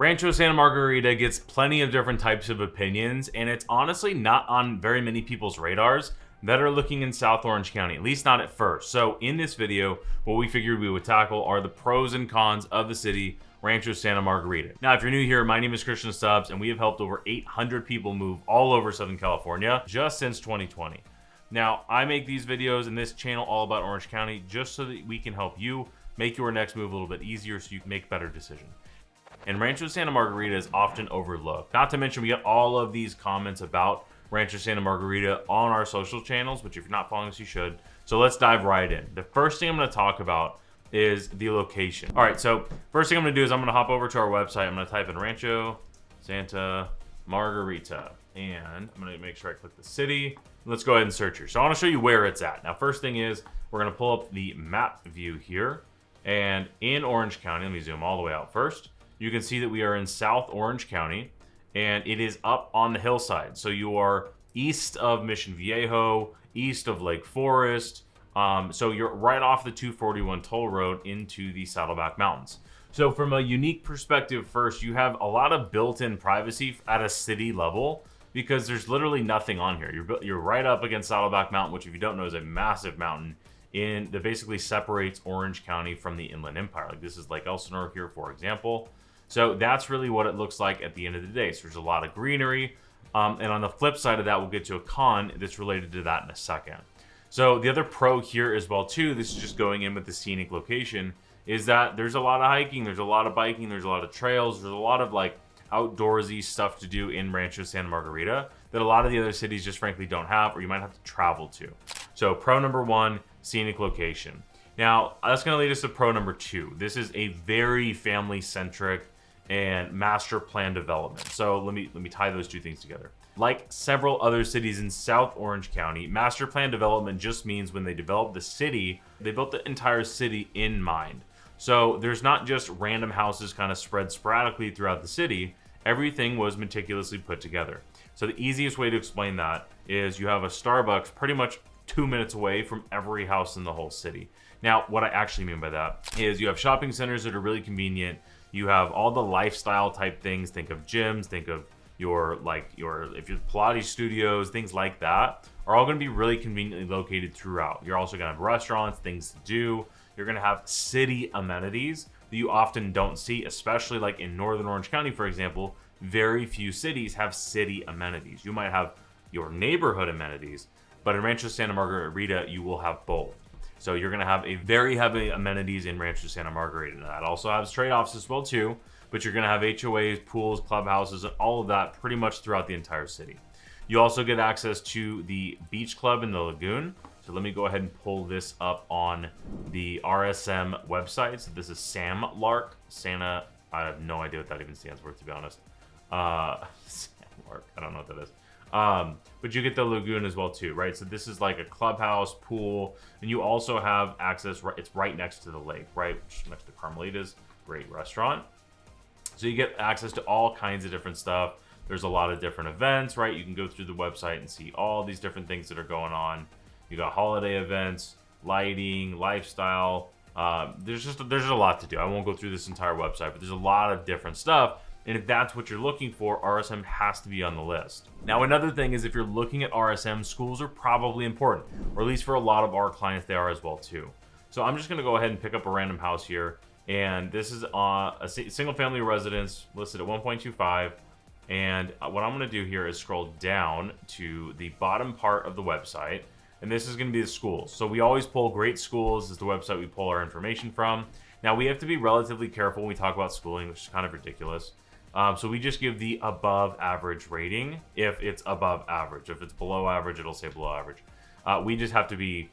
Rancho Santa Margarita gets plenty of different types of opinions, and it's honestly not on very many people's radars that are looking in South Orange County, at least not at first. So in this video, what we figured we would tackle are the pros and cons of the city, Rancho Santa Margarita. Now, if you're new here, my name is Christian Stubbs, and we have helped over 800 people move all over Southern California just since 2020. Now, I make these videos and this channel all about Orange County just so that we can help you make your next move a little bit easier so you can make better decisions. And Rancho Santa Margarita is often overlooked. Not to mention, we get all of these comments about Rancho Santa Margarita on our social channels, which if you're not following us, you should. So let's dive right in. The first thing I'm going to talk about is the location. All right, so first thing I'm going to do is I'm going to hop over to our website. I'm going to type in Rancho Santa Margarita, and I'm going to make sure I click the city. Let's go ahead and search here. So I want to show you where it's at. Now, first thing is we're going to pull up the map view here, and in Orange County, let me zoom all the way out first. You can see that we are in South Orange County, and it is up on the hillside. So you are east of Mission Viejo, east of Lake Forest. So you're right off the 241 toll road into the Saddleback Mountains. So from a unique perspective, first, you have a lot of built-in privacy at a city level because there's literally nothing on here. You're right up against Saddleback Mountain, which if you don't know is a massive mountain that basically separates Orange County from the Inland Empire. Like this is Lake Elsinore here, for example. So that's really what it looks like at the end of the day. So there's a lot of greenery. And on the flip side of that, we'll get to a con that's related to that in a second. So the other pro here as well too, this is just going in with the scenic location, is that there's a lot of hiking, there's a lot of biking, there's a lot of trails, there's a lot of like outdoorsy stuff to do in Rancho Santa Margarita that a lot of the other cities just frankly don't have, or you might have to travel to. So pro number one, scenic location. Now that's going to lead us to pro number two. This is a very family-centric and master plan development. So let me tie those two things together. Like several other cities in South Orange County, master plan development just means when they developed the city, they built the entire city in mind. So there's not just random houses kind of spread sporadically throughout the city. Everything was meticulously put together. So the easiest way to explain that is you have a Starbucks pretty much 2 minutes away from every house in the whole city. Now, what I actually mean by that is you have shopping centers that are really convenient. You have all the lifestyle type things. Think of gyms, think of your Pilates studios, things like that are all going to be really conveniently located throughout. You're also going to have restaurants, things to do. You're going to have city amenities that you often don't see, especially like in Northern Orange County, for example. Very few cities have city amenities. You might have your neighborhood amenities, but in Rancho Santa Margarita, you will have both. So you're going to have a very heavy amenities in Rancho Santa Margarita. Now, that also has trade-offs as well too, but you're going to have HOAs, pools, clubhouses, and all of that pretty much throughout the entire city. You also get access to the beach club in the Lagoon. So let me go ahead and pull this up on the RSM website. So this is Sam Lark. Santa, I have no idea what that even stands for, to be honest. Sam Lark, I don't know what that is. But you get the Lagoon as well too, right? So this is like a clubhouse, pool, and you also have access, it's right next to the lake, right? Next to Carmelita's great restaurant. So you get access to all kinds of different stuff. There's a lot of different events, right? You can go through the website and see all these different things that are going on. You got holiday events, lighting, lifestyle. There's just a lot to do. I won't go through this entire website, but there's a lot of different stuff. And if that's what you're looking for, RSM has to be on the list. Now, another thing is if you're looking at RSM, schools are probably important, or at least for a lot of our clients, they are as well too. So I'm just going to go ahead and pick up a random house here. And this is a single family residence listed at 1.25. And what I'm going to do here is scroll down to the bottom part of the website. And this is going to be the schools. So we always pull great schools. This is the website we pull our information from. Now, we have to be relatively careful when we talk about schooling, which is kind of ridiculous. So we just give the above average rating if it's above average. If it's below average, it'll say below average. We just have to be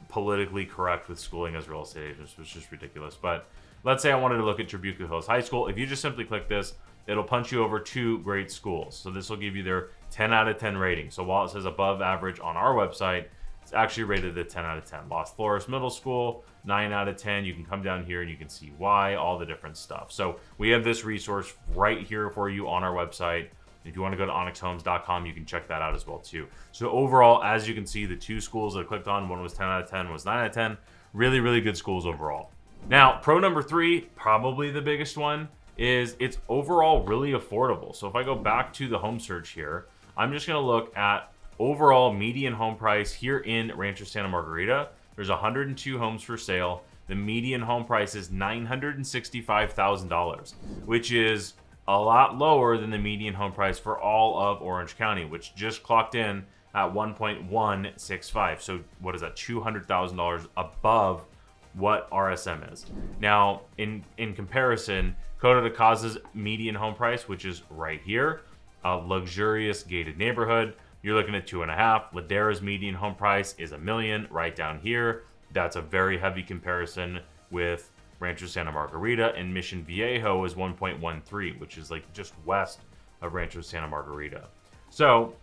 politically correct with schooling as real estate agents, which is just ridiculous. But let's say I wanted to look at Trabuco Hills High School. If you just simply click this, it'll punch you over two great schools. So this will give you their 10 out of 10 rating. So while it says above average on our website, it's actually rated a 10 out of 10. Los Flores Middle School, 9 out of 10. You can come down here and you can see why, all the different stuff. So we have this resource right here for you on our website. If you want to go to onyxhomes.com, you can check that out as well too. So overall, as you can see, the two schools that I clicked on, one was 10 out of 10, one was 9 out of 10. Really, really good schools overall. Now, pro number 3, probably the biggest one, is it's overall really affordable. So if I go back to the home search here, I'm just going to look at overall median home price here in Rancho Santa Margarita. There's 102 homes for sale. The median home price is $965,000, which is a lot lower than the median home price for all of Orange County, which just clocked in at 1.165. So what is that? $200,000 above what RSM is. Now, in comparison, Coto de Casa's median home price, which is right here, a luxurious gated neighborhood, you're looking at 2.5. Ladera's median home price is $1 million right down here. That's a very heavy comparison with Rancho Santa Margarita, and Mission Viejo is 1.13, which is like just west of Rancho Santa Margarita. So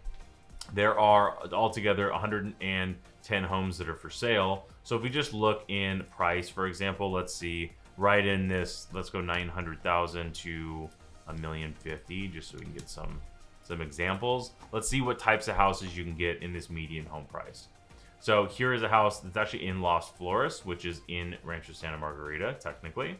there are altogether 110 homes that are for sale. So if we just look in price, for example, let's see, right in this, let's go 900,000 to $1,050,000, just so we can get some examples. Let's see what types of houses you can get in this median home price. So here is a house that's actually in Las Flores, which is in Rancho Santa Margarita, technically.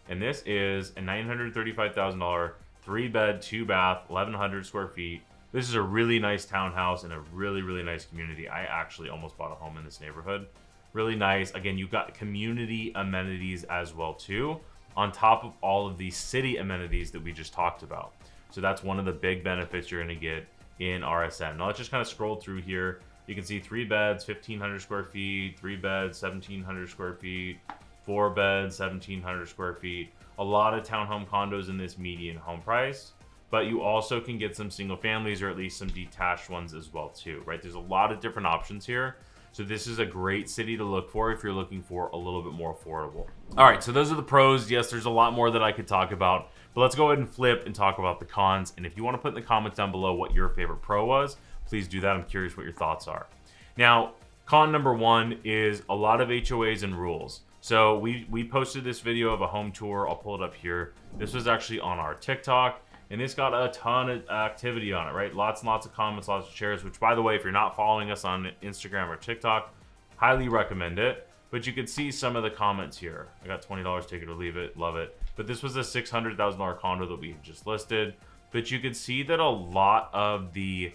And this is a $935,000 3-bed, 2-bath, 1,100 square feet. This is a really nice townhouse in a really, really nice community. I actually almost bought a home in this neighborhood. Really nice. Again, you've got community amenities as well, too, on top of all of the city amenities that we just talked about. So that's one of the big benefits you're going to get in RSN. Now let's just kind of scroll through here. You can see 3 beds, 1,500 square feet, 3 beds, 1,700 square feet, 4 beds, 1,700 square feet. A lot of townhome condos in this median home price, but you also can get some single families or at least some detached ones as well too, right? There's a lot of different options here. So this is a great city to look for if you're looking for a little bit more affordable. All right, so those are the pros. Yes, there's a lot more that I could talk about, but let's go ahead and flip and talk about the cons. And if you want to put in the comments down below what your favorite pro was, please do that. I'm curious what your thoughts are. Now, con number 1 is a lot of HOAs and rules. So we posted this video of a home tour. I'll pull it up here. This was actually on our TikTok, and this got a ton of activity on it, right? Lots and lots of comments, lots of shares, which, by the way, if you're not following us on Instagram or TikTok, highly recommend it. But you could see some of the comments here. I got $20, take it or leave it, love it. But this was a $600,000 condo that we just listed. But you could see that a lot of the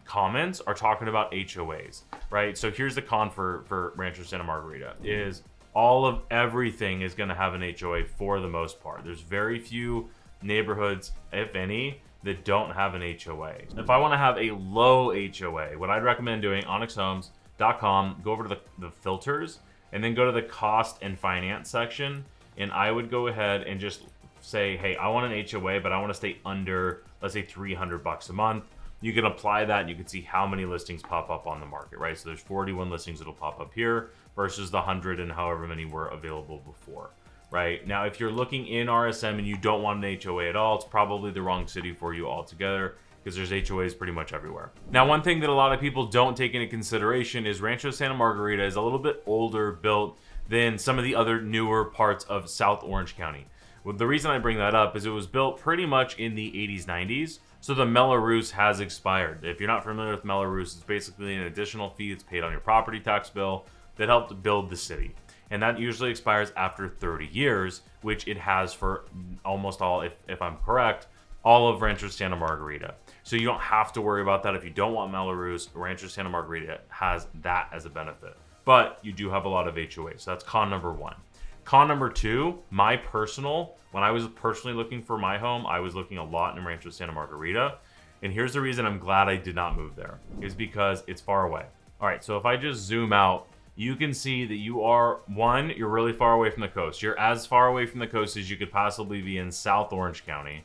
comments are talking about HOAs, right? So here's the con for Rancho Santa Margarita is all of everything is going to have an HOA for the most part. There's very few neighborhoods, if any, that don't have an HOA. If I want to have a low HOA, what I'd recommend doing, onyxhomes.com, go over to the filters and then go to the cost and finance section, and I would go ahead and just say, hey, I want an HOA, but I want to stay under, let's say, $300 a month. You can apply that and you can see how many listings pop up on the market, right? So there's 41 listings that'll pop up here versus the 100 and however many were available before, right? Now, if you're looking in RSM and you don't want an HOA at all, it's probably the wrong city for you altogether because there's HOAs pretty much everywhere. Now, one thing that a lot of people don't take into consideration is Rancho Santa Margarita is a little bit older built than some of the other newer parts of South Orange County. Well, the reason I bring that up is it was built pretty much in the 80s, 90s. So the Mello-Roos has expired. If you're not familiar with Mello-Roos, it's basically an additional fee that's paid on your property tax bill that helped build the city. And that usually expires after 30 years, which it has for almost all, if I'm correct, all of Rancho Santa Margarita. So you don't have to worry about that. If you don't want Mello-Roos, Rancho Santa Margarita has that as a benefit. But you do have a lot of HOAs. So that's con number 1. Con number 2, when I was personally looking for my home, I was looking a lot in Rancho Santa Margarita. And here's the reason I'm glad I did not move there, is because it's far away. All right, so if I just zoom out, you can see that you're really far away from the coast. You're as far away from the coast as you could possibly be in South Orange County.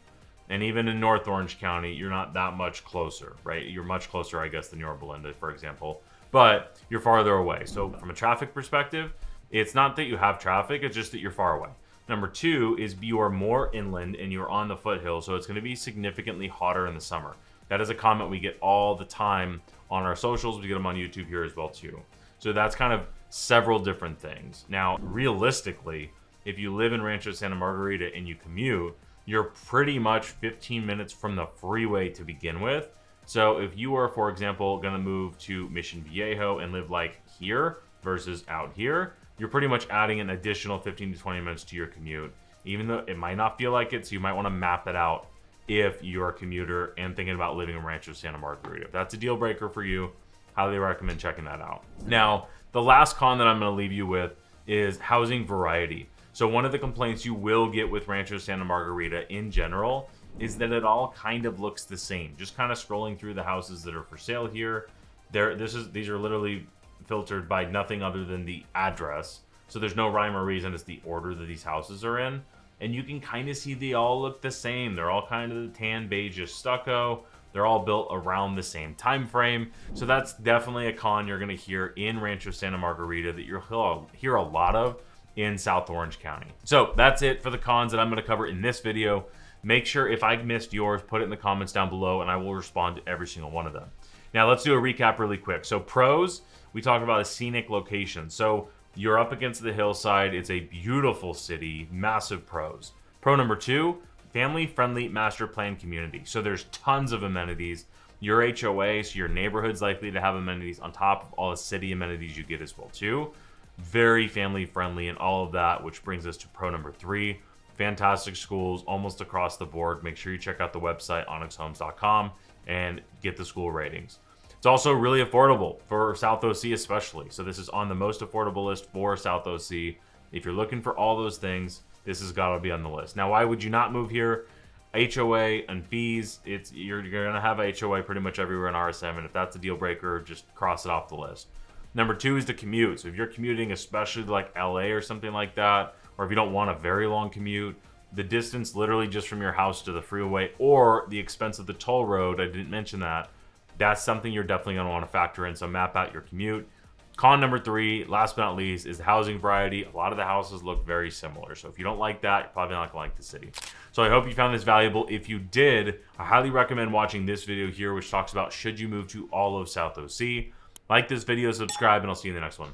And even in North Orange County, you're not that much closer, right? You're much closer, I guess, than Yorba Linda, for example. But you're farther away. So from a traffic perspective, it's not that you have traffic, it's just that you're far away. Number 2 is you are more inland and you're on the foothill, so it's going to be significantly hotter in the summer. That is a comment we get all the time on our socials. We get them on YouTube here as well too. So that's kind of several different things. Now, realistically, if you live in Rancho Santa Margarita and you commute, you're pretty much 15 minutes from the freeway to begin with. So if you are, for example, going to move to Mission Viejo and live like here versus out here, you're pretty much adding an additional 15 to 20 minutes to your commute. even though it might not feel like it. So you might want to map it out if you're a commuter and thinking about living in Rancho Santa Margarita. If that's a deal breaker for you, highly recommend checking that out. Now, the last con that I'm going to leave you with is housing variety. So one of the complaints you will get with Rancho Santa Margarita in general is that it all kind of looks the same. Just kind of scrolling through the houses that are for sale here, these are literally filtered by nothing other than the address. So there's no rhyme or reason. It's the order that these houses are in. And you can kind of see they all look the same. They're all kind of the tan beige stucco. They're all built around the same time frame. So that's definitely a con you're going to hear in Rancho Santa Margarita that you'll hear a lot of in South Orange County. So that's it for the cons that I'm going to cover in this video. Make sure if I missed yours, put it in the comments down below and I will respond to every single one of them. Now let's do a recap really quick. So pros, we talked about a scenic location. So you're up against the hillside. It's a beautiful city, massive pros. Pro number 2, family-friendly master plan community. So there's tons of amenities. Your HOA, so your neighborhood's likely to have amenities on top of all the city amenities you get as well too. Very family-friendly and all of that, which brings us to pro number 3. Fantastic schools almost across the board. Make sure you check out the website, onyxhomes.com, and get the school ratings. It's also really affordable for South OC especially. So this is on the most affordable list for South OC. If you're looking for all those things, this has got to be on the list. Now, why would you not move here? HOA and fees, you're going to have a HOA pretty much everywhere in RSM, and if that's a deal breaker, just cross it off the list. Number 2 is the commute. So if you're commuting, especially like LA or something like that, or if you don't want a very long commute, the distance literally just from your house to the freeway or the expense of the toll road, I didn't mention that, that's something you're definitely going to want to factor in. So map out your commute. Con number 3, last but not least, is the housing variety. A lot of the houses look very similar. So if you don't like that, you're probably not going to like the city. So I hope you found this valuable. If you did, I highly recommend watching this video here, which talks about should you move to all of South OC. Like this video, subscribe, and I'll see you in the next one.